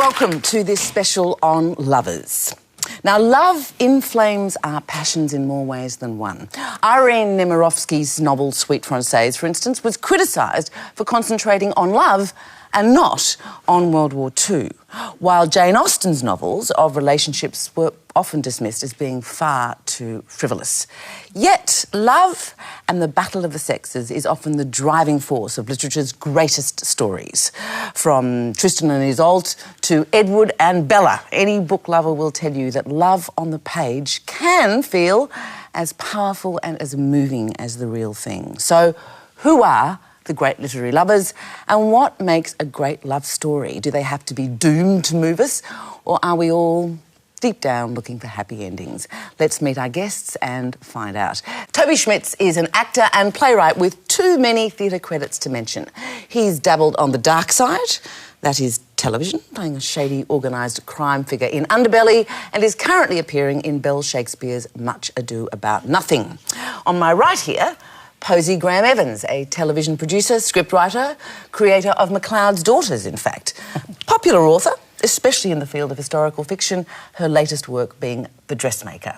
Welcome to this special on lovers. Now, love inflames our passions in more ways than one. Irene Nemirovsky's novel Sweet Française, for instance, was criticised for concentrating on love and not on World War II, while Jane Austen's novels of relationships were often dismissed as being far too frivolous. Yet, love and the battle of the sexes is often the driving force of literature's greatest stories. From Tristan and Isolde to Edward and Bella, any book lover will tell you that love on the page can feel as powerful and as moving as the real thing. So, who are the great literary lovers, and what makes a great love story? Do they have to be doomed to move us, or are we all deep down looking for happy endings? Let's meet our guests and find out. Toby Schmitz is an actor and playwright with too many theatre credits to mention. He's dabbled on the dark side, that is television, playing a shady, organised crime figure in Underbelly, and is currently appearing in Bell Shakespeare's Much Ado About Nothing. On my right here, Posey Graham-Evans, a television producer, scriptwriter, creator of McLeod's Daughters, in fact. Popular author, especially in the field of historical fiction, her latest work being The Dressmaker.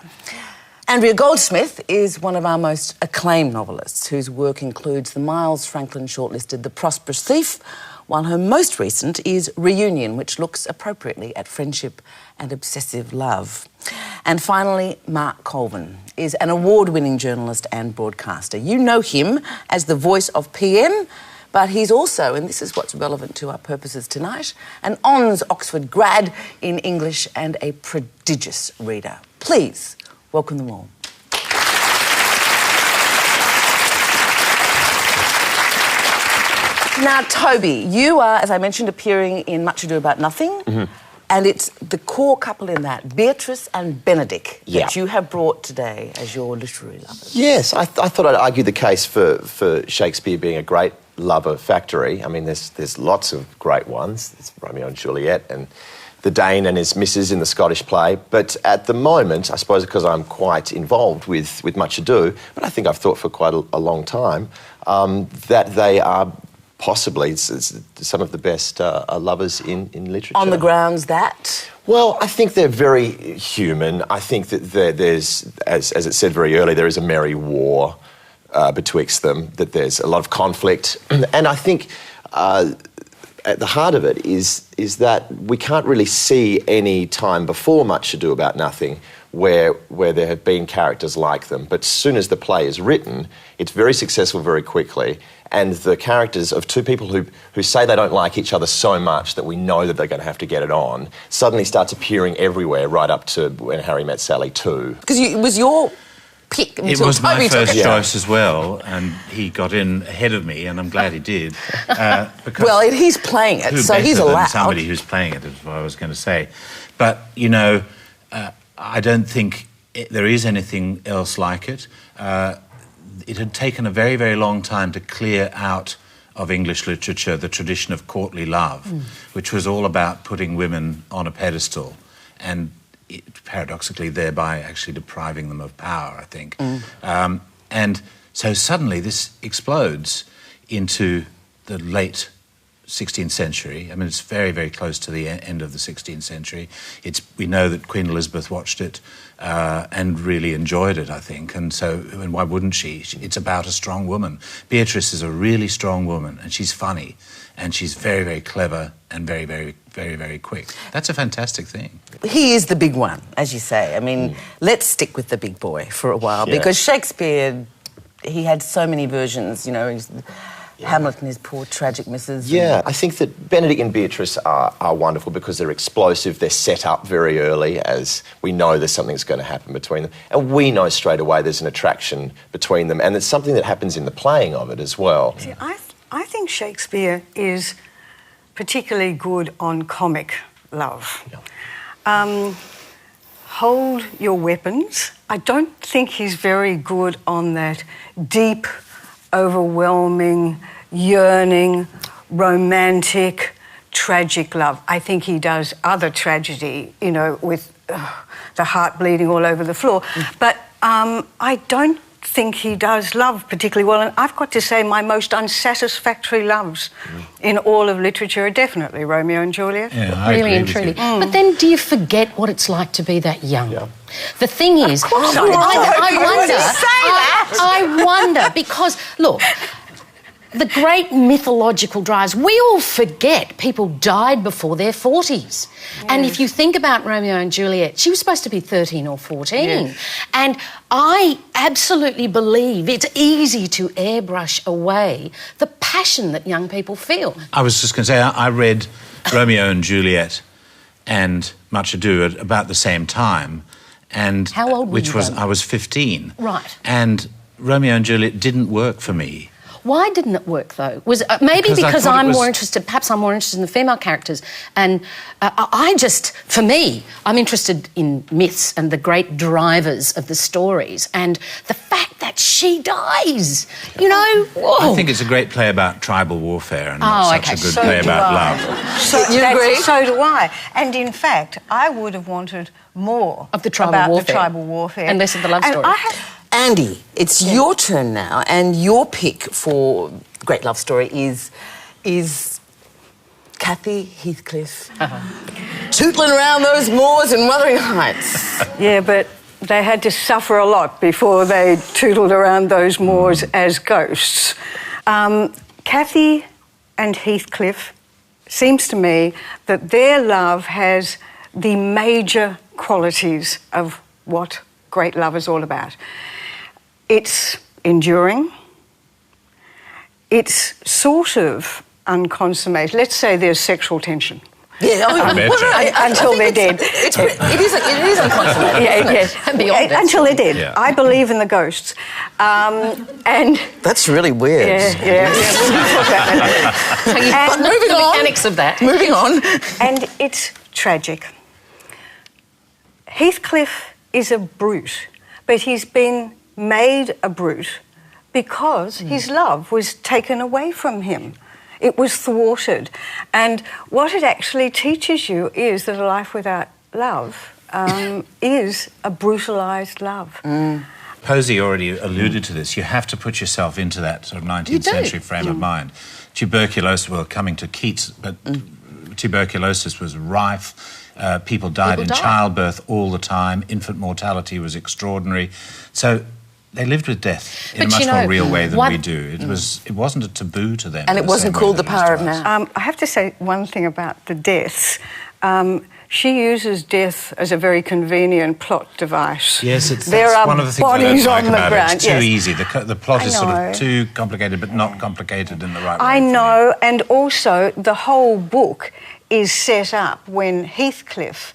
Andrea Goldsmith is one of our most acclaimed novelists, whose work includes the Miles Franklin shortlisted The Prosperous Thief, while her most recent is Reunion, which looks appropriately at friendship and obsessive love. And finally, Mark Colvin is an award-winning journalist and broadcaster. You know him as the voice of PM, but he's also, and this is what's relevant to our purposes tonight, an Ons Oxford grad in English and a prodigious reader. Please welcome them all. Now, Toby, you are, as I mentioned, appearing in Much Ado About Nothing. Mm-hmm. And it's the core couple in that, Beatrice and Benedick, that you have brought today as your literary lovers. Yes, I thought I'd argue the case for Shakespeare being a great lover factory. I mean, there's lots of great ones. There's Romeo and Juliet and the Dane and his missus in the Scottish play. But at the moment, I suppose because I'm quite involved with Much Ado, but I think I've thought for quite a long time, that they are possibly some of the best lovers in literature. On the grounds that? Well, I think they're very human. I think that there's, as it said very early, there is a merry war betwixt them, that there's a lot of conflict. And I think at the heart of it is that we can't really see any time before Much Ado About Nothing where there have been characters like them. But as soon as the play is written, it's very successful very quickly. And the characters of two people who say they don't like each other so much that we know that they're going to have to get it on suddenly starts appearing everywhere, right up to When Harry Met Sally 2. Because it was your pick. It was my first choice as well, and he got in ahead of me, and I'm glad he did. Well, he's playing it, so he's allowed. Than somebody who's playing it is what I was going to say. But, you know, I don't think there is anything else like it. It had taken a very, very long time to clear out of English literature the tradition of courtly love, which was all about putting women on a pedestal and paradoxically thereby actually depriving them of power, I think. And so suddenly this explodes into the late 16th century. I mean, it's very, very close to the end of the 16th century. We know that Queen Elizabeth watched it and really enjoyed it, I think. And why wouldn't she? It's about a strong woman. Beatrice is a really strong woman, and she's funny, and she's very, very clever and very, very, very, very quick. That's a fantastic thing. He is the big one, as you say. I mean, let's stick with the big boy for a while, because Shakespeare, he had so many versions, you know. Hamlet and his poor tragic missus. Yeah, I think that Benedick and Beatrice are wonderful because they're explosive, they're set up very early as we know there's something that's going to happen between them. And we know straight away there's an attraction between them, and it's something that happens in the playing of it as well. See, I think Shakespeare is particularly good on comic love. Yeah. Hold your weapons. I don't think he's very good on that deep, overwhelming, yearning, romantic, tragic love. I think he does other tragedy, you know, with the heart bleeding all over the floor. But I don't think he does love particularly well. And I've got to say my most unsatisfactory loves in all of literature are definitely Romeo and Juliet. Yeah, I Really agree and with truly. you. But then do you forget what it's like to be that young? Yeah. The thing is, I wonder, because, look, the great mythological drives, we all forget people died before their 40s. And if you think about Romeo and Juliet, she was supposed to be 13 or 14. Yes. And I absolutely believe it's easy to airbrush away the passion that young people feel. I was just going to say, I read Romeo and Juliet and Much Ado at about the same time. And How old were you then? I was 15. Right. And Romeo and Juliet didn't work for me. Why didn't it work, though? Was maybe Because I because thought it I'm was- more interested, perhaps I'm more interested in the female characters. And for me, I'm interested in myths and the great drivers of the stories. And the fact that she dies, you know, whoa. I think it's a great play about tribal warfare and not such okay. a good So play do about I. love. So, You agree? So do I. And in fact, I would have wanted more Of the tribal about warfare. the tribal warfare. And less of the love And story. I have, Andy, it's your turn now, and your pick for Great Love Story is Kathy Heathcliff tootling around those moors in Wuthering Heights. yeah, but they had to suffer a lot before they tootled around those moors as ghosts. Kathy and Heathcliff, seems to me that their love has the major qualities of what great love is all about. It's enduring. It's sort of unconsummated. Let's say there's sexual tension. Yeah, Until they're dead. It is unconsummated. Yeah, yes. And beyond that. Until they're dead. Yeah. I believe in the ghosts. And That's really weird. yeah, we can talk about that. So you've got the moving on. mechanics of that. Moving on. And it's tragic. Heathcliff is a brute, but he's been made a brute because his love was taken away from him. It was thwarted. And what it actually teaches you is that a life without love is a brutalised love. Posey already alluded to this. You have to put yourself into that sort of 19th century frame of mind. Tuberculosis, well, coming to Keats, but tuberculosis was rife. People died in childbirth all the time. Infant mortality was extraordinary. So they lived with death in a But much you more know, real way than what- we do. It wasn't a taboo to them. And in it the wasn't same way called that The it is Power to of us. Now. I have to say one thing about the deaths. She uses death as a very convenient plot device. Yes, there that's are one of the things I don't bodies like on the about ground. it. It's too yes. easy. The plot I is sort know. of too complicated, but not complicated in the right way. I for me. know, and also the whole book is set up when Heathcliff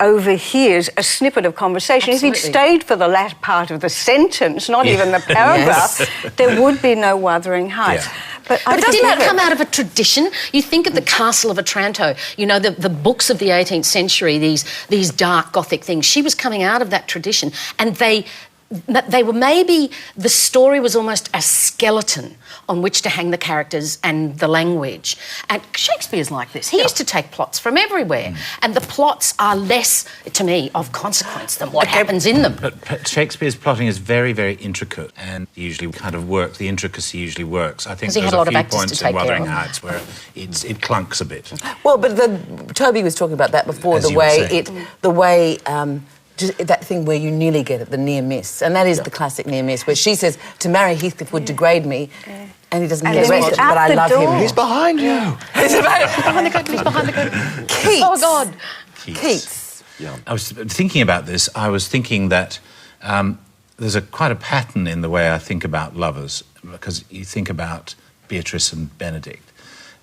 overhears a snippet of conversation. Absolutely. If he'd stayed for the latter part of the sentence, not even the paragraph, there would be no Wuthering Heights. Yeah. But But didn't that come out of a tradition? You think of the Castle of Otranto, you know, the books of the 18th century, these dark Gothic things. She was coming out of that tradition, and they were maybe, the story was almost a skeleton on which to hang the characters and the language. And Shakespeare's like this. He used to take plots from everywhere, and the plots are less, to me, of consequence than what happens in them. But Shakespeare's plotting is very, very intricate and usually kind of work. The intricacy usually works. I think 'Cause he there's had a lot of few actors to points take in care Wuthering of. Heights where it clunks a bit. Well, but Toby was talking about that before, As the you were way saying. just that thing where you nearly get it, the near miss. And that is the classic near miss, where she says, to marry Heathcliff would degrade me, and he doesn't And get then he's arrested, out but I the love door. him. He's behind you. Behind the curtain, he's behind the curtain. Keats. Oh, God. Keats. I was thinking about this. I was thinking that there's quite a pattern in the way I think about lovers, because you think about Beatrice and Benedict,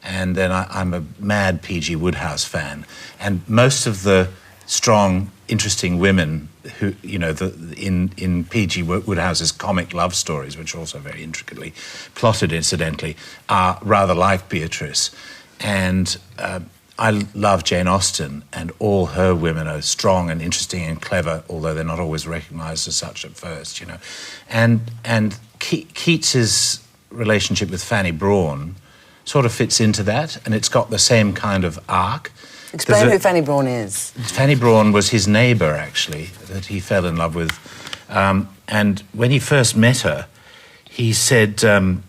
and then I'm a mad P.G. Wodehouse fan, and most of the strong, interesting women who, you know, in P.G. Wodehouse's comic love stories, which are also very intricately plotted, incidentally, are rather like Beatrice. And I love Jane Austen, and all her women are strong and interesting and clever, although they're not always recognised as such at first, you know. And Keats's relationship with Fanny Brawne sort of fits into that, and it's got the same kind of arc. Explain who Fanny Brawne is. Fanny Brawne was his neighbour, actually, that he fell in love with And when he first met her, he said, her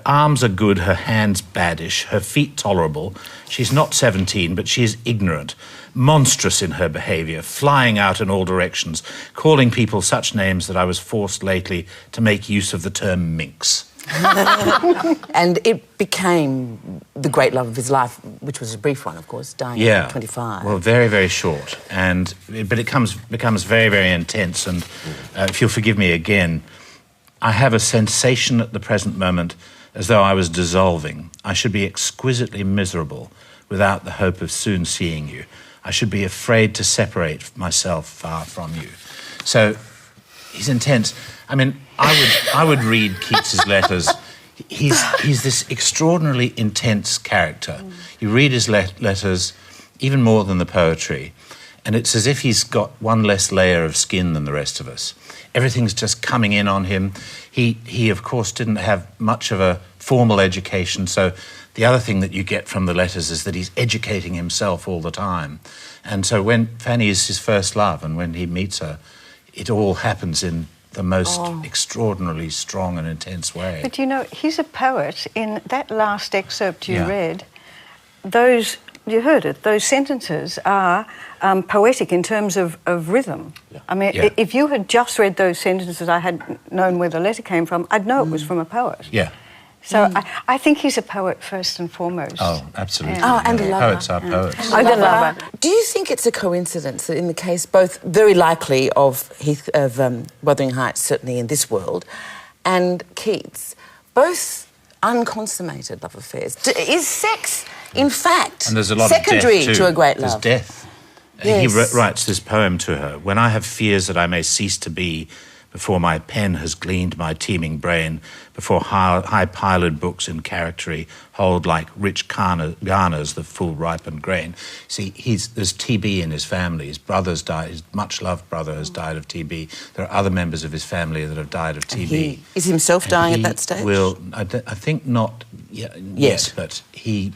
arms are good, her hands baddish, her feet tolerable. She's not 17, but she is ignorant, monstrous in her behaviour, flying out in all directions, calling people such names that I was forced lately to make use of the term minx. And it became the great love of his life, which was a brief one, of course, dying at 25. Well, very, very short. But it becomes very, very intense. And if you'll forgive me again, I have a sensation at the present moment as though I was dissolving. I should be exquisitely miserable without the hope of soon seeing you. I should be afraid to separate myself far from you. So he's intense. I mean, I would read Keats's letters. He's this extraordinarily intense character. You read his letters even more than the poetry, and it's as if he's got one less layer of skin than the rest of us. Everything's just coming in on him. He of course, didn't have much of a formal education, so the other thing that you get from the letters is that he's educating himself all the time. And so when Fanny is his first love, and when he meets her, it all happens in the most extraordinarily strong and intense way. But, you know, he's a poet. In that last excerpt you read, you heard it, those sentences are poetic in terms of rhythm. Yeah. I mean, if you had just read those sentences, I had known where the letter came from, I'd know it was from a poet. Yeah. So I think he's a poet first and foremost. Oh, absolutely. Oh, and a lover. Poets are poets. And a lover. Do you think it's a coincidence that in the case, both very likely of Wuthering Heights, certainly in this world, and Keats, both unconsummated love affairs? Is sex, in fact, and there's a lot secondary of death too. to a great love? There's death. Yes. He writes this poem to her. When I have fears that I may cease to be, before my pen has gleaned my teeming brain, before high-piloted books in charactery hold like rich garners the full ripened grain. See, there's TB in his family. His brother's died. His much-loved brother has died of TB. There are other members of his family that have died of TB. He is himself dying at that stage? I think not yet, but he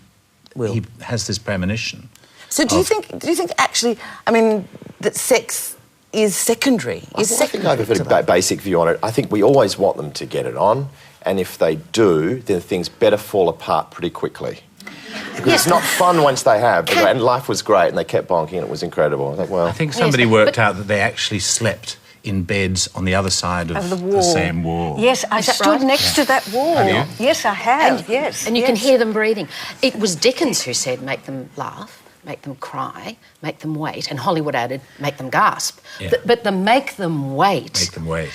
has this premonition. So do you think actually, I mean, that sex is secondary? I think I have a very basic view on it. I think we always want them to get it on, and if they do, then things better fall apart pretty quickly. Because it's not fun once they have, and life was great, and they kept bonking, and it was incredible. I think somebody worked out that they actually slept in beds on the other side of the same wall. Yes, I stood next to that wall. Have you? Yes, I have, yes. And you can hear them breathing. It was Dickens who said, make them laugh, make them cry, make them wait, and Hollywood added, make them gasp. Yeah. But the make them wait. Make them wait.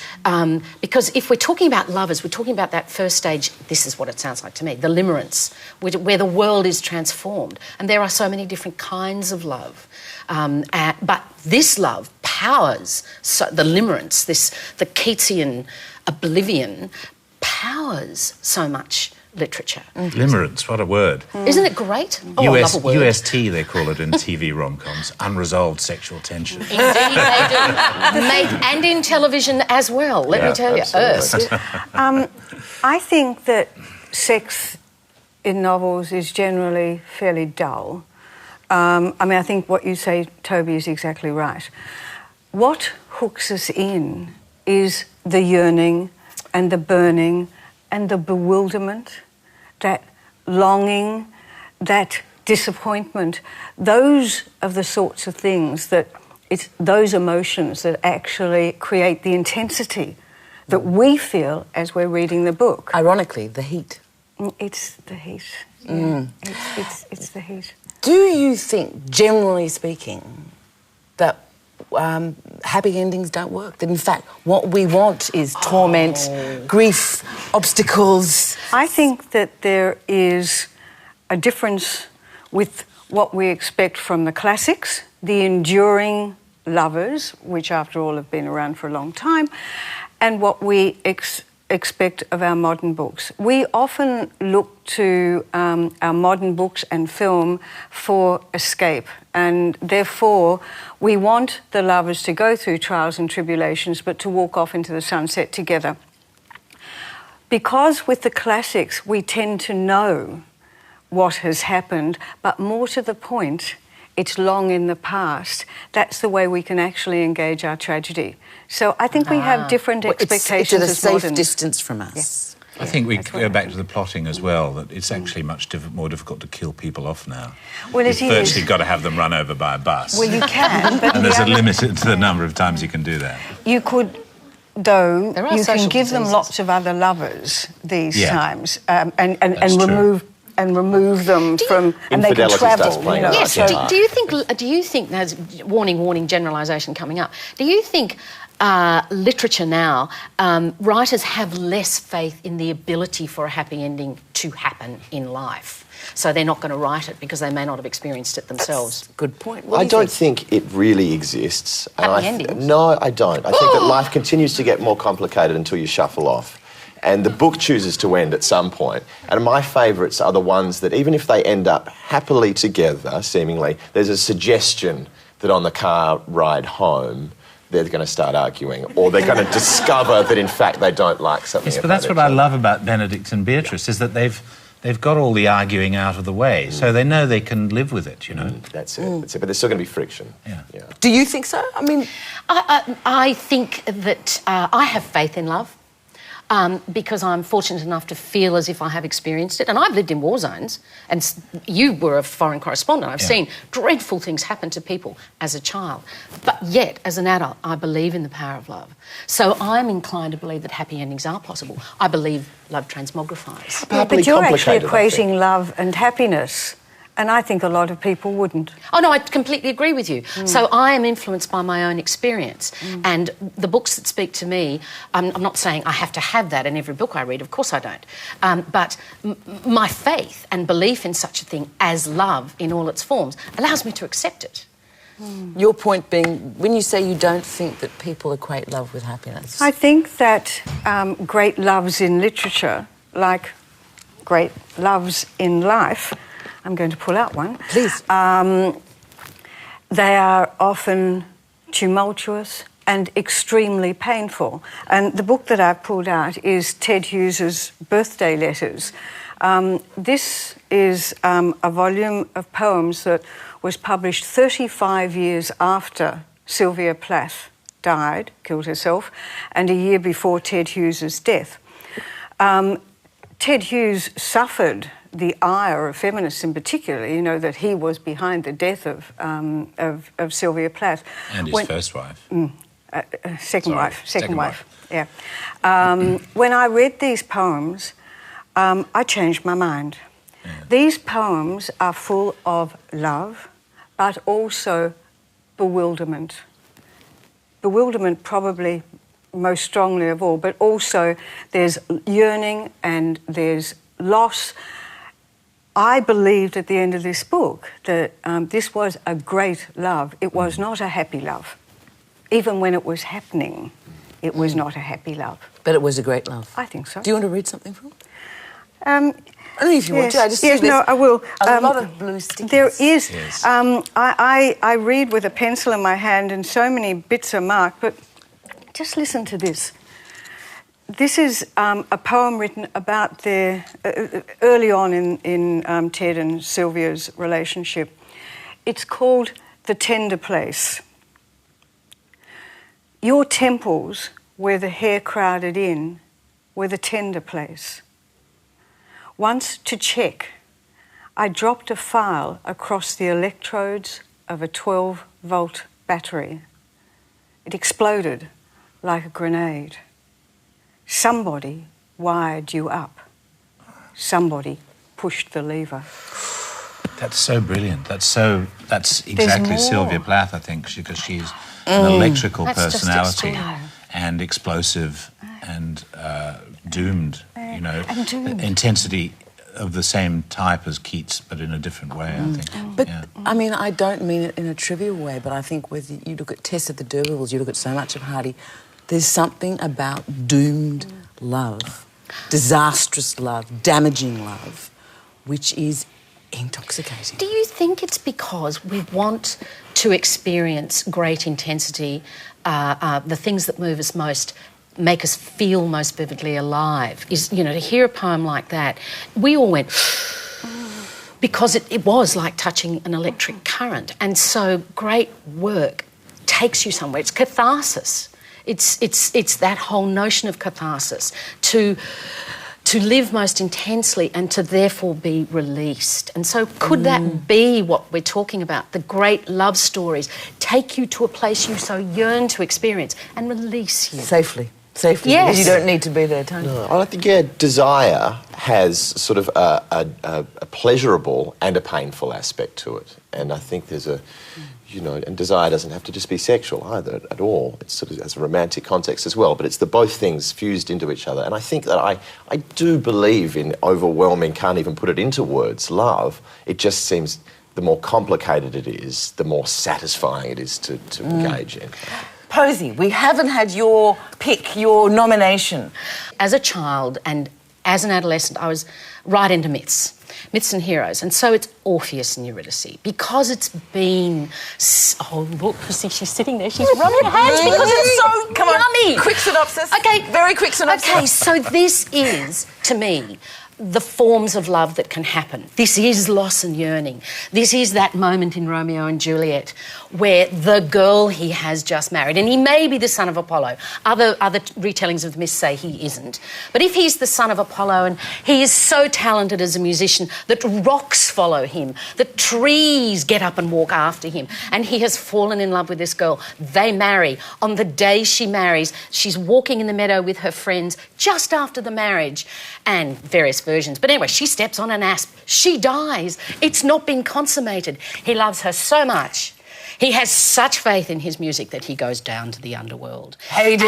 Because if we're talking about lovers, we're talking about that first stage, this is what it sounds like to me, the limerence, where the world is transformed. And there are so many different kinds of love. But this love powers the limerence, the Keatsian oblivion, powers so much literature. Limerence, what a word. Isn't it great? Oh, I love a word. UST, they call it in TV rom-coms, unresolved sexual tension. Indeed they do. And in television as well, let me tell you. I think that sex in novels is generally fairly dull. I think what you say, Toby, is exactly right. What hooks us in is the yearning and the burning and the bewilderment, that longing, that disappointment. Those are the sorts of things that it's those emotions that actually create the intensity that we feel as we're reading the book. Ironically, the heat. It's the heat. Yeah. It's the heat. Do you think, generally speaking, that happy endings don't work? That, in fact, what we want is torment, grief, obstacles? I think that there is a difference with what we expect from the classics, the enduring lovers, which, after all, have been around for a long time, and what we expect of our modern books. We often look to our modern books and film for escape, and therefore we want the lovers to go through trials and tribulations but to walk off into the sunset together. Because with the classics we tend to know what has happened, but more to the point, it's long in the past, that's the way we can actually engage our tragedy. So I think we have different Well, expectations it's as at a safe moderns. distance from us. I think we that's go right. back to the plotting as well, that it's actually much more difficult to kill people off now. Well, it You've virtually is. got to have them run over by a bus. Well, you can, but and there's the a other- limit to the number of times you can do that. You could, though, There are you can social give them diseases. lots of other lovers these Yeah. times, and That's true. remove them from, and they can Infidelity's travel. does play You know, a Yes. large so- part. Do you think there's warning generalisation coming up? Do you think literature now writers have less faith in the ability for a happy ending to happen in life, so they're not going to write it because they may not have experienced it themselves? Good point. What I do you don't think? think it really exists. Happy endings? No, I don't. I think that life continues to get more complicated until you shuffle off. And the book chooses to end at some point. And my favourites are the ones that, even if they end up happily together, seemingly, there's a suggestion that on the car ride home, they're going to start arguing, or they're going to discover that, in fact, they don't like something. Yes, but about that's each what I other. love about Benedict and Beatrice, is that they've got all the arguing out of the way, so they know they can live with it, you know. That's it. That's it. But there's still going to be friction. Yeah. Do you think so? I mean, I think that I have faith in love. Because I'm fortunate enough to feel as if I have experienced it. And I've lived in war zones, and you were a foreign correspondent. I've seen dreadful things happen to people as a child. But yet, as an adult, I believe in the power of love. So I'm inclined to believe that happy endings are possible. I believe love transmogrifies. Yeah, Happily but you're actually complicated, I think. equating love and happiness, and I think a lot of people wouldn't. Oh, no, I completely agree with you. So I am influenced by my own experience. And the books that speak to me, I'm not saying I have to have that in every book I read, of course I don't. But my faith and belief in such a thing as love in all its forms allows me to accept it. your point being, when you say you don't think that people equate love with happiness. I think that great loves in literature, like great loves in life, I'm going to pull out one. Please. They are often tumultuous and extremely painful. And the book that I've pulled out is Ted Hughes's Birthday Letters. This is a volume of poems that was published 35 years after Sylvia Plath died, killed herself, and a year before Ted Hughes's death. Ted Hughes suffered the ire of feminists in particular, you know, that he was behind the death of Sylvia Plath. And his first wife. Second wife. Yeah. When I read these poems, I changed my mind. Yeah. These poems are full of love, but also bewilderment. Bewilderment probably most strongly of all, but also there's yearning and there's loss. I believed at the end of this book that this was a great love. It was not a happy love. Even when it was happening, it was not a happy love. But it was a great love. I think so. Do you want to read something from? Um, I don't know if you want to. I just yes, think no, there's I will. A lot of blue stickers. There is. Yes. I read with a pencil in my hand and so many bits are marked, but just listen to this. This is a poem written about their early on in Ted and Sylvia's relationship. It's called The Tender Place. Your temples, where the hair crowded in, were the tender place. Once, to check, I dropped a file across the electrodes of a 12-volt battery. It exploded like a grenade. Somebody wired you up. Somebody pushed the lever. That's so brilliant. That's exactly more. Sylvia Plath, I think, because she's an electrical That's just personality extraordinary. and explosive and doomed. You know, And doomed. intensity of the same type as Keats, but in a different way. I think. But, yeah. I mean, I don't mean it in a trivial way, but I think whether you look at Tess at the D'Urbervilles, you look at so much of Hardy, there's something about doomed love, disastrous love, damaging love, which is intoxicating. Do you think it's because we want to experience great intensity, the things that move us most, make us feel most vividly alive? Is, you know, to hear a poem like that, we all went, because it was like touching an electric current. And so great work takes you somewhere. It's catharsis. It's that whole notion of catharsis, to live most intensely and to therefore be released. And so could that be what we're talking about? The great love stories take you to a place you so yearn to experience and release you. Safely, Yes. because you don't need to be there, Tony. No, I think, desire has sort of a pleasurable and a painful aspect to it. And I think there's and desire doesn't have to just be sexual either at all. It sort of has a romantic context as well, but it's the both things fused into each other. And I think that I do believe in overwhelming, can't even put it into words, love. It just seems the more complicated it is, the more satisfying it is to engage in. Posey, we haven't had your pick, your nomination. As a child and as an adolescent, I was right into myths and heroes. And so it's Orpheus and Eurydice, because it's been... Oh, look, see, she's sitting there, she's rubbing her hands because it's so Come on, yummy. quick synopsis. Okay. Very quick synopsis. Okay, so this is, to me, the forms of love that can happen. This is loss and yearning. This is that moment in Romeo and Juliet where the girl he has just married, and he may be the son of Apollo. Other retellings of the myth say he isn't. But if he's the son of Apollo and he is so talented as a musician that rocks follow him, that trees get up and walk after him, and he has fallen in love with this girl, they marry. On the day she marries, she's walking in the meadow with her friends just after the marriage, and various versions. But anyway, she steps on an asp. She dies. It's not been consummated. He loves her so much. He has such faith in his music that he goes down to the underworld. Hades.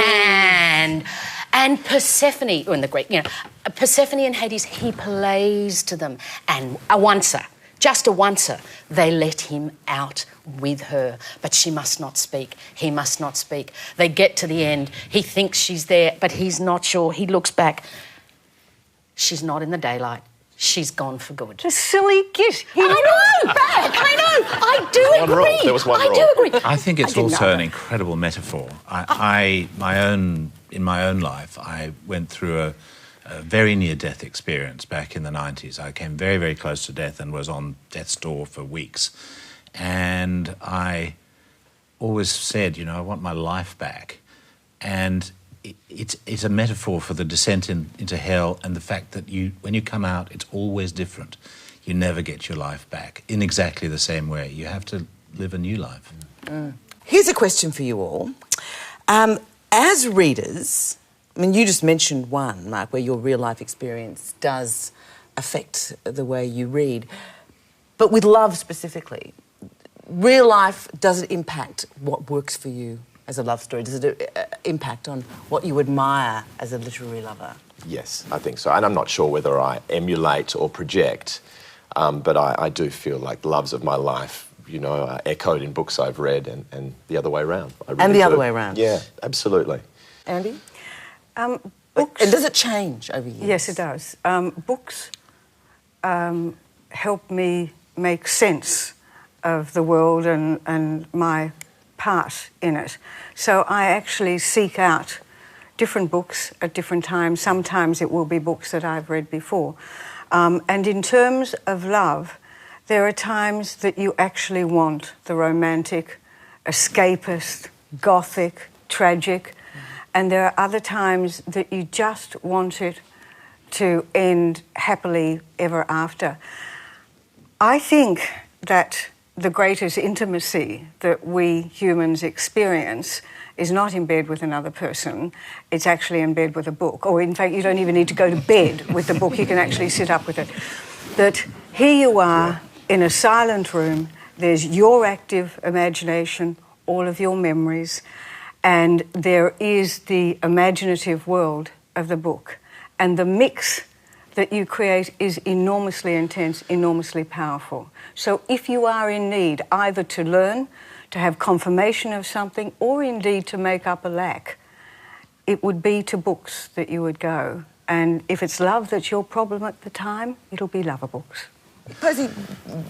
And Persephone, in the Greek, Persephone and Hades, he plays to them. And just a oncer, they let him out with her. But she must not speak. He must not speak. They get to the end. He thinks she's there, but he's not sure. He looks back. She's not in the daylight. She's gone for good. The silly git. I know! I know! I do agree. rule. There was one I rule. do agree. I think it's didn't also know an that. incredible metaphor. In my own life, I went through a very near-death experience back in the 90s. I came very, very close to death and was on death's door for weeks. And I always said, I want my life back. And it's a metaphor for the descent into hell and the fact that when you come out, it's always different. You never get your life back in exactly the same way. You have to live a new life. Here's a question for you all. As readers, you just mentioned one, Mark, where your real-life experience does affect the way you read. But with love specifically, real life, does it impact what works for you as a love story? Does it impact on what you admire as a literary lover? Yes, I think so. And I'm not sure whether I emulate or project, but I do feel like the loves of my life, are echoed in books I've read and the other way around. Other way around. Yeah, absolutely. Andy? Books. And does it change over years? Yes, it does. Books help me make sense of the world and my part in it. So I actually seek out different books at different times. Sometimes it will be books that I've read before. And in terms of love, there are times that you actually want the romantic, escapist, gothic, tragic, and there are other times that you just want it to end happily ever after. I think that the greatest intimacy that we humans experience is not in bed with another person, it's actually in bed with a book. Or in fact, you don't even need to go to bed with the book, you can actually sit up with it. That here you are in a silent room, there's your active imagination, all of your memories, and there is the imaginative world of the book. And the mix that you create is enormously intense, enormously powerful. So if you are in need either to learn, to have confirmation of something, or indeed to make up a lack, it would be to books that you would go. And if it's love that's your problem at the time, it'll be lover books. Posey,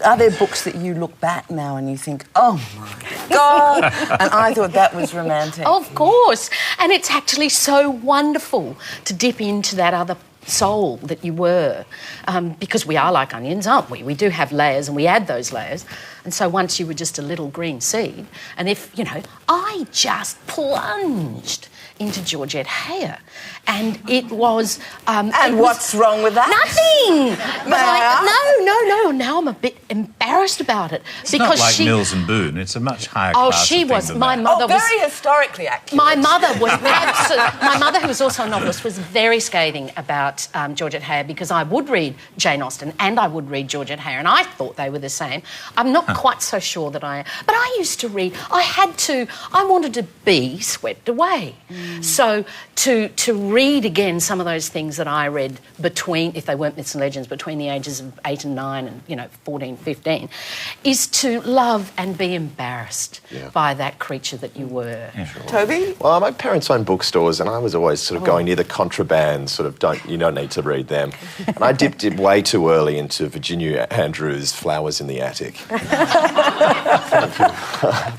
are there books that you look back now and you think, oh my God, and I thought that was romantic? Of course. And it's actually so wonderful to dip into that other soul that you were, because we are like onions, aren't we? We do have layers and we add those layers. And so once you were just a little green seed, and if, you know, I just plunged into Georgette Heyer, and it was... what's wrong with that? Nothing! No, now I'm a bit embarrassed about it. It's not like Mills and Boon, it's a much higher Oh, class she of thing was... than My that. mother was... Very historically accurate. My mother was my mother, who was also a novelist, was very scathing about Georgette Heyer, because I would read Jane Austen and I would read Georgette Heyer, and I thought they were the same. I'm not quite so sure that I... But I used to read... I wanted to be swept away. So to read again some of those things that I read between, if they weren't myths and legends, between the ages of 8 and 9 and, you know, 14, 15, is to love and be embarrassed by that creature that you were. Yeah, sure. Toby? Well, my parents owned bookstores, and I was always sort of going near the contraband, sort of, you don't need to read them. And I dipped it way too early into Virginia Andrews' Flowers in the Attic.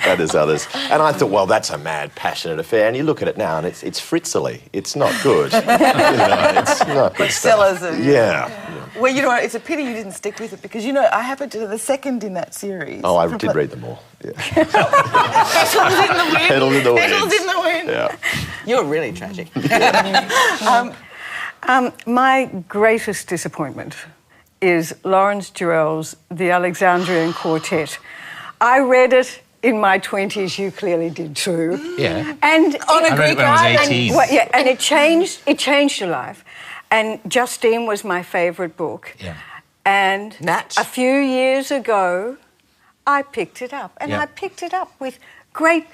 That is others. And I thought, well, that's a mad, passionate affair. And you look at it now, and it's fritzily. It's not good. You know, it's not good stuff. Yeah. Well, you know what, it's a pity you didn't stick with it, because, you know, I happened to be the second in that series. Oh, I did read them all. Yeah. Petals in the wind. Petals in the wind. Petals in the wind. Yeah. You're really tragic. My greatest disappointment is Lawrence Durrell's The Alexandrian Quartet. I read it in my 20s. You clearly did too. Yeah. And On a I read it when I was 18. and it changed your life. And Justine was my favourite book. Yeah. And Natch. a few years ago, I picked it up. And Yeah. I picked it up with great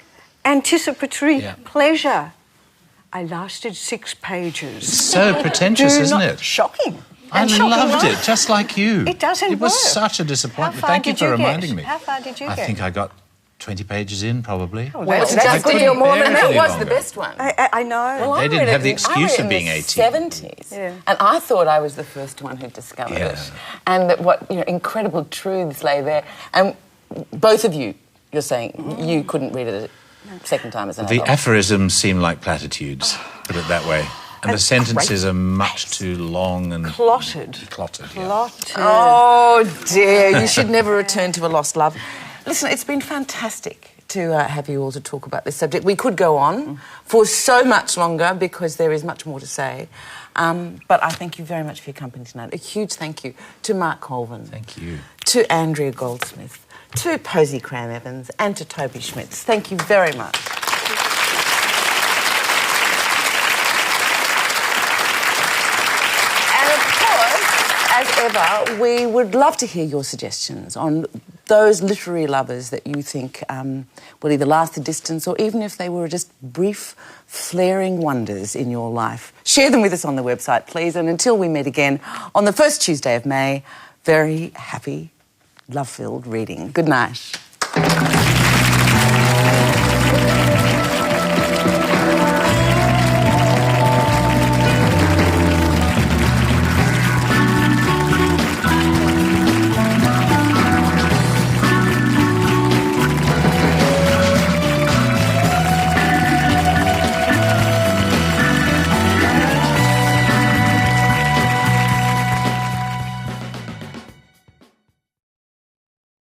anticipatory pleasure. I lasted 6 pages. So pretentious, isn't it? Shocking. I And shocking loved right? it, just like you. It doesn't It was work. such a disappointment. How far Thank you did for you get? reminding me. How far did you I get? think I got 20 pages in, probably. Oh, Well, that's that's good. good. You're more than Barely That me. was longer. the best one. I know. Well, They I didn't read have it the in- excuse I read of it in being the 18. 70s. Yeah. And I thought I was the first one who discovered Yeah. it. And that what, you know, incredible truths lay there. And both of you, you're saying you couldn't read it a second time as an The adult. aphorisms seem like platitudes, put it that way. And the sentences are much too long and Clotted. clotted. Yeah. Clotted. Oh dear, you should never return to a lost love. Listen, it's been fantastic to have you all to talk about this subject. We could go on for so much longer because there is much more to say. But I thank you very much for your company tonight. A huge thank you to Mark Colvin. Thank you. To Andrea Goldsmith, to Posy Cram-Evans and to Toby Schmitz. Thank you very much. As ever, we would love to hear your suggestions on those literary lovers that you think will either last the distance or even if they were just brief, flaring wonders in your life. Share them with us on the website, please. And until we meet again on the first Tuesday of May, very happy, love-filled reading. Good night.